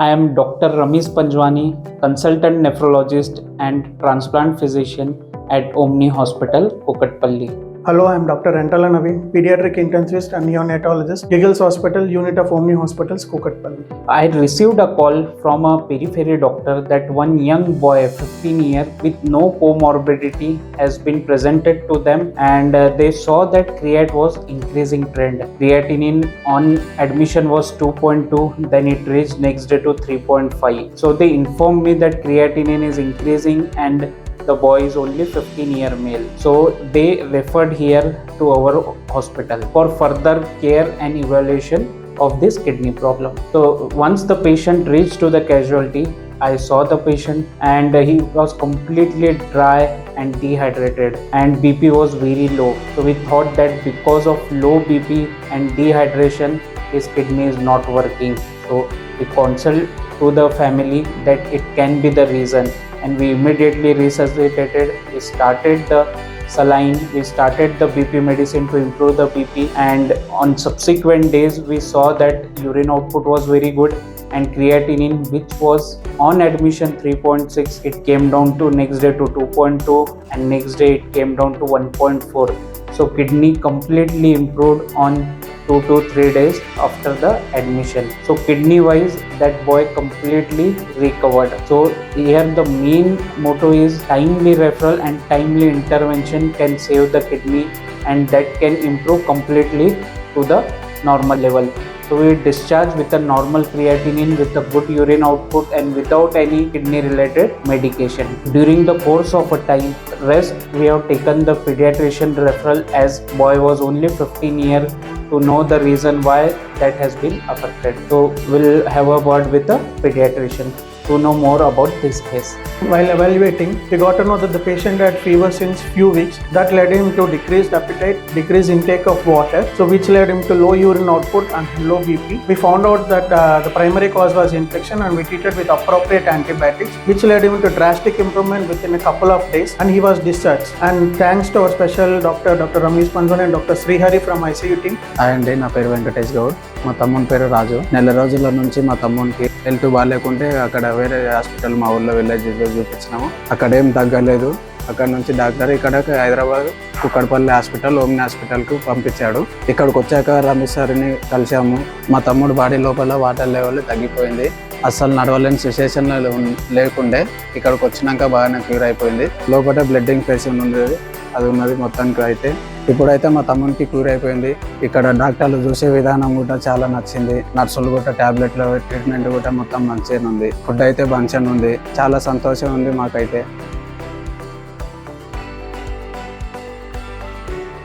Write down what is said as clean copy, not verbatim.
I am Dr. Ramesh Panjwani, consultant nephrologist and transplant physician at Omni Hospital, Kukatpalli. Hello, I am Dr. Rentala Naveen, pediatric intensivist and neonatologist, Giggles Hospital, unit of Omni Hospitals, Kukatpalli. I received a call from a periphery doctor that one young boy, 15 years, with no comorbidity has been presented to them, and they saw that creat was increasing trend. Creatinine on admission was 2.2, then it reached next day to 3.5. So they informed me that creatinine is increasing and the boy is only 15-year male. So they referred here to our hospital for further care and evaluation of this kidney problem. So once the patient reached to the casualty, I saw the patient and he was completely dry and dehydrated and BP was very low. So we thought that because of low BP and dehydration, his kidney is not working. So we consulted to the family that it can be the reason, and we immediately resuscitated. We started the saline, we started the BP medicine to improve the BP, and on subsequent days we saw that urine output was very good, and creatinine, which was on admission 3.6, it came down to next day to 2.2, and next day it came down to 1.4. So kidney completely improved on 2 to 3 days after the admission. So kidney wise, that boy completely recovered. So here the main motto is timely referral and timely intervention can save the kidney, and that can improve completely to the normal level. So we discharged with a normal creatinine with a good urine output and without any kidney related medication. During the course of a time, rest we have taken the pediatrician referral as boy was only 15 years to know the reason why that has been affected. So we'll have a word with the pediatrician to know more about this case. While evaluating, we got to know that the patient had fever since few weeks. That led him to decreased appetite, decreased intake of water, so which led him to low urine output and low BP. We found out that the primary cause was infection, and we treated with appropriate antibiotics, which led him to drastic improvement within a couple of days, and he was discharged. And thanks to our special doctor, Dr. Ramesh Panjwani and Dr. Srihari from ICU team. అండి నా పేరు వెంకటేష్ గౌడ్, మా తమ్ముని పేరు రాజు. నెల రోజుల నుంచి మా తమ్మునికి హెల్త్ బాగాలేకుంటే అక్కడ వేరే హాస్పిటల్ మా ఊళ్ళో విలేజ్లో చూపించినాము. అక్కడ ఏం తగ్గలేదు. అక్కడ నుంచి డాక్టర్ ఇక్కడికి హైదరాబాద్ కుక్కడపల్లి హాస్పిటల్, ఓమ్ని హాస్పిటల్కు పంపించాడు. ఇక్కడికి వచ్చాక రమేష్ సార్ని కలిసాము. మా తమ్ముడు బాడీ లోపల వాటర్ లెవెల్ తగ్గిపోయింది, అస్సలు నడవలేని సిచ్యుయేషన్లో లేకుండే. ఇక్కడికి వచ్చినాక బాగానే క్యూర్ అయిపోయింది. లోపల బ్లడ్డింగ్ పేషెంట్ ఉండేది, అది ఉన్నది మొత్తానికి. అయితే ఇప్పుడైతే మా తమ్మునికి క్యూర్ అయిపోయింది. ఇక్కడ డాక్టర్లు చూసే విధానం కూడా చాలా నచ్చింది. నర్సులు కూడా టాబ్లెట్లు ట్రీట్మెంట్ కూడా మొత్తం మంచిగా ఉంది. ఫుడ్ అయితే మంచిగా ఉంది. చాలా సంతోషం ఉంది మాకైతే.